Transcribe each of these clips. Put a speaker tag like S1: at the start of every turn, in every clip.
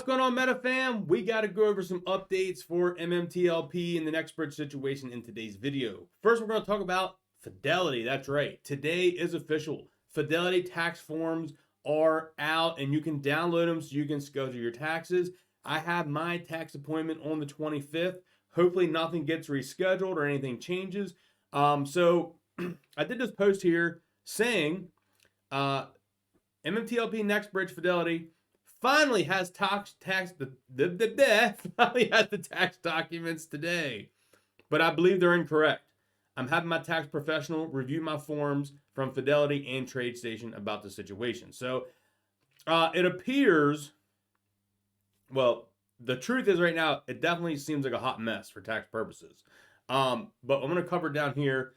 S1: going on, Meta fam? We got to go over some updates for MMTLP and the Nextbridge situation in today's video. First, we're going to talk about Fidelty. That's right. Today is official. Fidelty tax forms are out and you can download them so you can schedule your taxes. I have my tax appointment on the 25th. Hopefully nothing gets rescheduled or anything changes. So I did this post here saying MMTLP Nextbridge Fidelty finally has finally has the tax documents today, but I believe they're incorrect. I'm having my tax professional review my forms from Fidelty and TradeStation about the situation. So it appears, well, the truth is right now, it definitely seems like a hot mess for tax purposes. But I'm going to cover down here.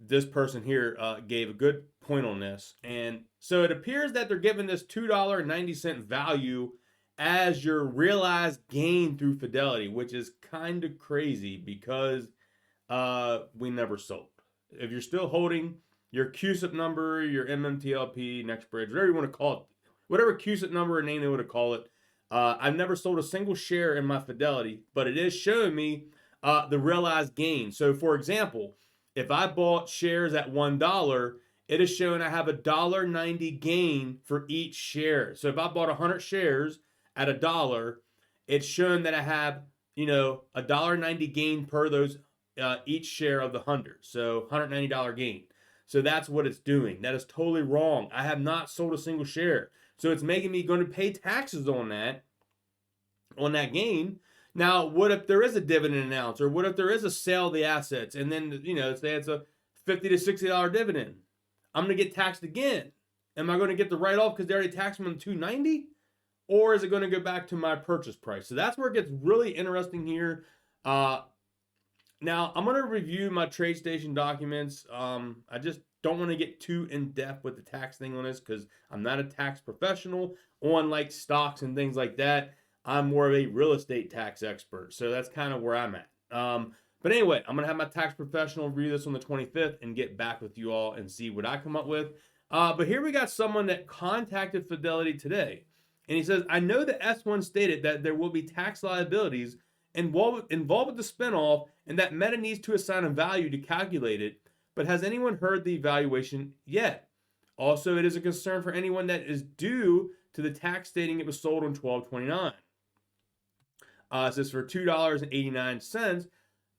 S1: This person here gave a good point on this. And so it appears that they're giving this $2.90 value as your realized gain through Fidelty, which is kind of crazy because we never sold. If you're still holding your CUSIP number, your MMTLP, Nextbridge, whatever you want to call it, whatever CUSIP number or name they want to call it, I've never sold a single share in my Fidelty, but it is showing me the realized gain. So for example, if I bought shares at $1, it is showing I have a $1.90 gain for each share. So if I bought 100 shares at $1, it's showing that I have, a $1.90 gain per those each share of the 100. So $190 gain. So that's what it's doing. That is totally wrong. I have not sold a single share. So it's making me going to pay taxes on that gain. Now, what if there is a dividend announced, or what if there is a sale of the assets, and then, say it's a $50 to $60 dividend? I'm going to get taxed again. Am I going to get the write-off because they already taxed me on $2.90? Or is it going to go back to my purchase price? So that's where it gets really interesting here. Now, I'm going to review my TradeStation documents. I just don't want to get too in-depth with the tax thing on this because I'm not a tax professional on like stocks and things like that. I'm more of a real estate tax expert. So that's kind of where I'm at. But anyway, I'm going to have my tax professional review this on the 25th and get back with you all and see what I come up with. But here we got someone that contacted Fidelity today. And he says, I know the S1 stated that there will be tax liabilities involved with the spinoff and that Meta needs to assign a value to calculate it. But has anyone heard the evaluation yet? Also, it is a concern for anyone that is due to the tax stating it was sold on 12/29. It says for $2.89,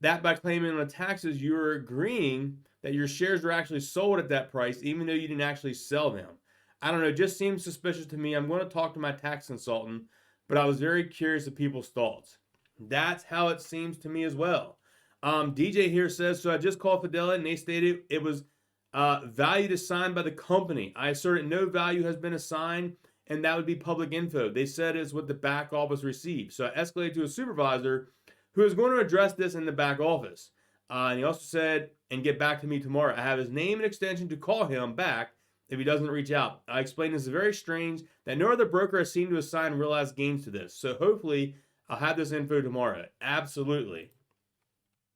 S1: that by claiming on the taxes, you're agreeing that your shares were actually sold at that price, even though you didn't actually sell them. I don't know, it just seems suspicious to me. I'm going to talk to my tax consultant, but I was very curious of people's thoughts. That's how it seems to me as well. DJ here says, so I just called Fidelity and they stated it was valued assigned by the company. I asserted no value has been assigned, and that would be public info. They said it's what the back office received. So I escalated to a supervisor who is going to address this in the back office. And he also said, and get back to me tomorrow. I have his name and extension to call him back if he doesn't reach out. I explained this is very strange that no other broker has seemed to assign realized gains to this. So hopefully I'll have this info tomorrow. Absolutely.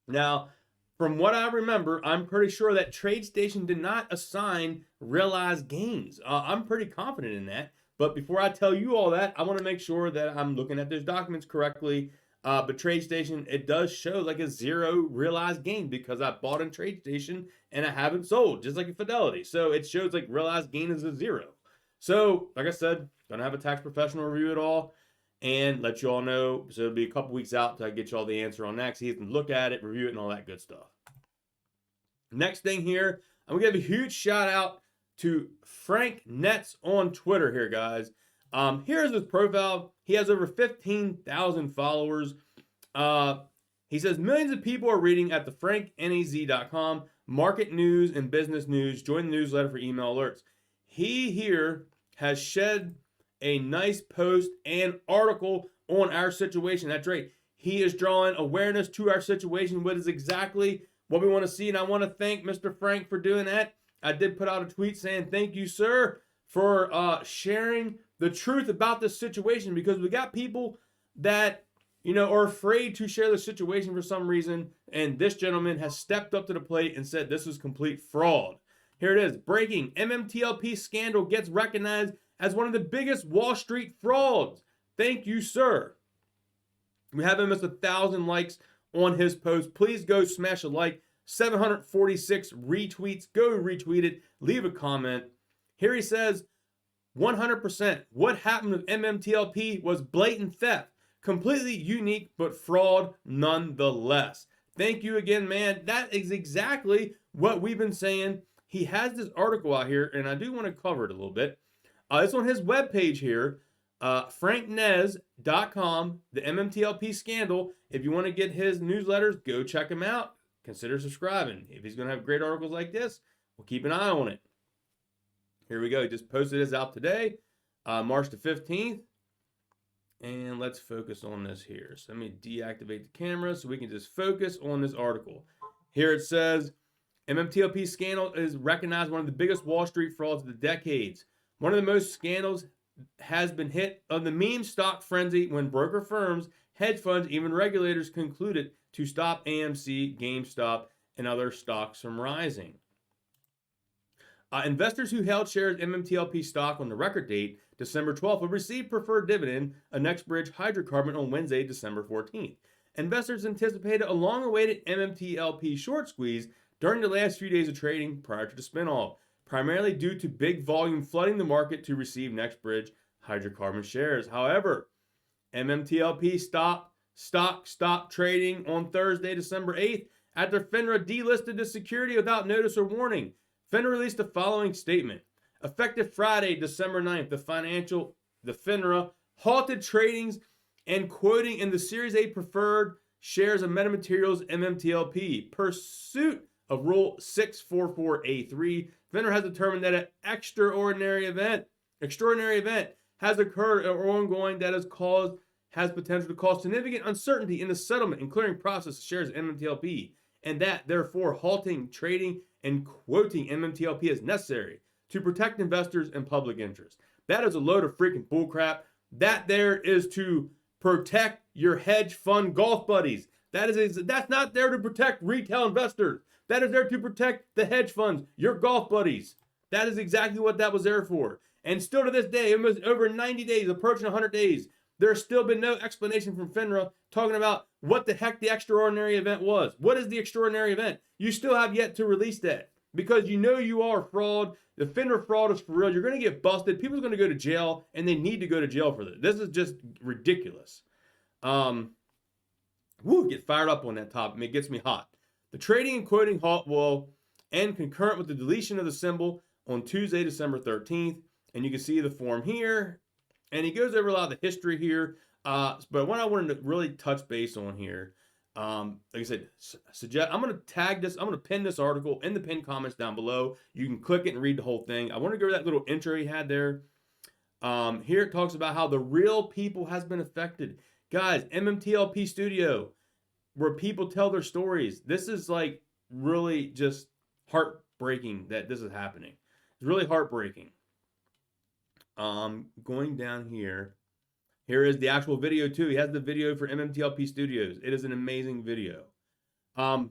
S1: Now, from what I remember, I'm pretty sure that TradeStation did not assign realized gains. I'm pretty confident in that. But before I tell you all that, I want to make sure that I'm looking at those documents correctly. But TradeStation, it does show like a zero realized gain because I bought in TradeStation and I haven't sold, just like a Fidelity. So it shows like realized gain is a zero. So, like I said, gonna have a tax professional review it all and let you all know. So it'll be a couple weeks out till I get you all the answer on that. So you can look at it, review it, and all that good stuff. Next thing here, I'm gonna give a huge shout out to Frank Nets on Twitter here, guys. Here's his profile. He has over 15,000 followers. He says, millions of people are reading at thefranknaz.com, market news and business news. Join the newsletter for email alerts. He here has shed a nice post and article on our situation. That's right. He is drawing awareness to our situation, what is exactly what we want to see. And I want to thank Mr. Frank for doing that. I did put out a tweet saying, thank you, sir, for sharing the truth about this situation, because we got people that, are afraid to share the situation for some reason. And this gentleman has stepped up to the plate and said this is complete fraud. Here it is. Breaking. MMTLP scandal gets recognized as one of the biggest Wall Street frauds. Thank you, sir. We haven't missed 1,000 likes on his post. Please go smash a like. 746 retweets. Go retweet it. Leave a comment. Here he says, 100%. What happened with MMTLP was blatant theft. Completely unique, but fraud nonetheless. Thank you again, man. That is exactly what we've been saying. He has this article out here, and I do want to cover it a little bit. It's on his webpage here, franknez.com, the MMTLP scandal. If you want to get his newsletters, go check him out. Consider subscribing. If he's going to have great articles like this, we'll keep an eye on it. Here we go. He just posted this out today, March the 15th. And let's focus on this here. So let me deactivate the camera so we can just focus on this article. Here it says, MMTLP scandal is recognized one of the biggest Wall Street frauds of the decades. One of the most scandals has been hit of the meme stock frenzy when broker firms, hedge funds, even regulators concluded to stop AMC, GameStop, and other stocks from rising. Investors who held shares MMTLP stock on the record date, December 12th, will receive preferred dividend, a Nextbridge hydrocarbon, on Wednesday, December 14th. Investors anticipated a long-awaited MMTLP short squeeze during the last few days of trading prior to the spinoff, primarily due to big volume flooding the market to receive Nextbridge hydrocarbon shares. However, MMTLP stopped trading on Thursday, December 8th, after FINRA delisted the security without notice or warning. FINRA released the following statement. Effective Friday, December 9th, the FINRA halted tradings and quoting in the Series A preferred shares of MetaMaterials MMTLP. Pursuit of Rule 644A3, FINRA has determined that an extraordinary event has occurred or ongoing that has potential to cause significant uncertainty in the settlement and clearing process of shares of MMTLP, and that, therefore, halting trading and quoting MMTLP is necessary to protect investors and public interest. That is a load of freaking bullcrap. That there is to protect your hedge fund golf buddies. That's not there to protect retail investors. That is there to protect the hedge funds, your golf buddies. That is exactly what that was there for. And still to this day, almost over 90 days, approaching 100 days, there's still been no explanation from FINRA talking about what the heck the extraordinary event was. What is the extraordinary event? You still have yet to release that because you know you are a fraud. The FINRA fraud is for real. You're going to get busted. People are going to go to jail, and they need to go to jail for this. This is just ridiculous. Get fired up on that topic. It gets me hot. The trading and quoting halt will end concurrent with the deletion of the symbol on Tuesday, December 13th. And you can see the form here. And he goes over a lot of the history here. But what I wanted to really touch base on here, like I said, I'm going to tag this. I'm going to pin this article in the pinned comments down below. You can click it and read the whole thing. I want to go over that little intro he had there. Here it talks about how the real people has been affected. Guys, MMTLP Studio, where people tell their stories. This is like really just heartbreaking that this is happening. It's really heartbreaking. Going down here. Here is the actual video too. He has the video for MMTLP Studios. It is an amazing video.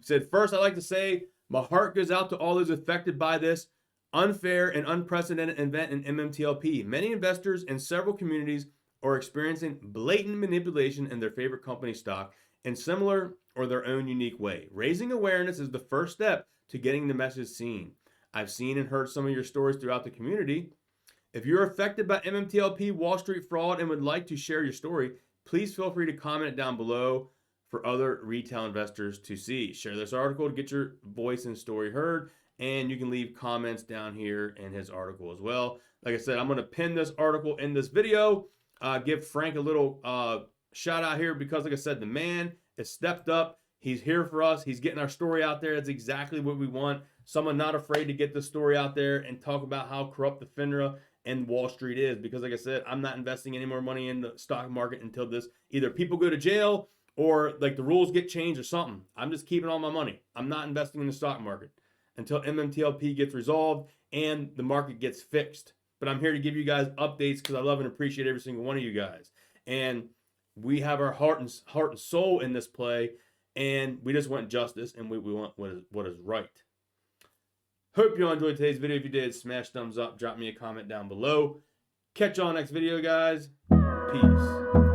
S1: Said, first, I'd like to say my heart goes out to all those affected by this unfair and unprecedented event in MMTLP. Many investors and several communities are experiencing blatant manipulation in their favorite company stock in similar or their own unique way. Raising awareness is the first step to getting the message seen. I've seen and heard some of your stories throughout the community. If you're affected by MMTLP Wall Street fraud and would like to share your story, please feel free to comment it down below for other retail investors to see. Share this article to get your voice and story heard, and you can leave comments down here in his article as well. Like I said, I'm going to pin this article in this video. Give Frank a little shout out here because, like I said, the man has stepped up. He's here for us. He's getting our story out there. That's exactly what we want. Someone not afraid to get the story out there and talk about how corrupt the FINRA and Wall Street is. Because like I said, I'm not investing any more money in the stock market until this, either people go to jail or like the rules get changed or something. I'm just keeping all my money. I'm not investing in the stock market until MMTLP gets resolved and the market gets fixed. But I'm here to give you guys updates because I love and appreciate every single one of you guys. And we have our heart and soul in this play, and we just want justice, and we want what is right. Hope you all enjoyed today's video. If you did, smash thumbs up, drop me a comment down below. Catch y'all next video, guys. Peace.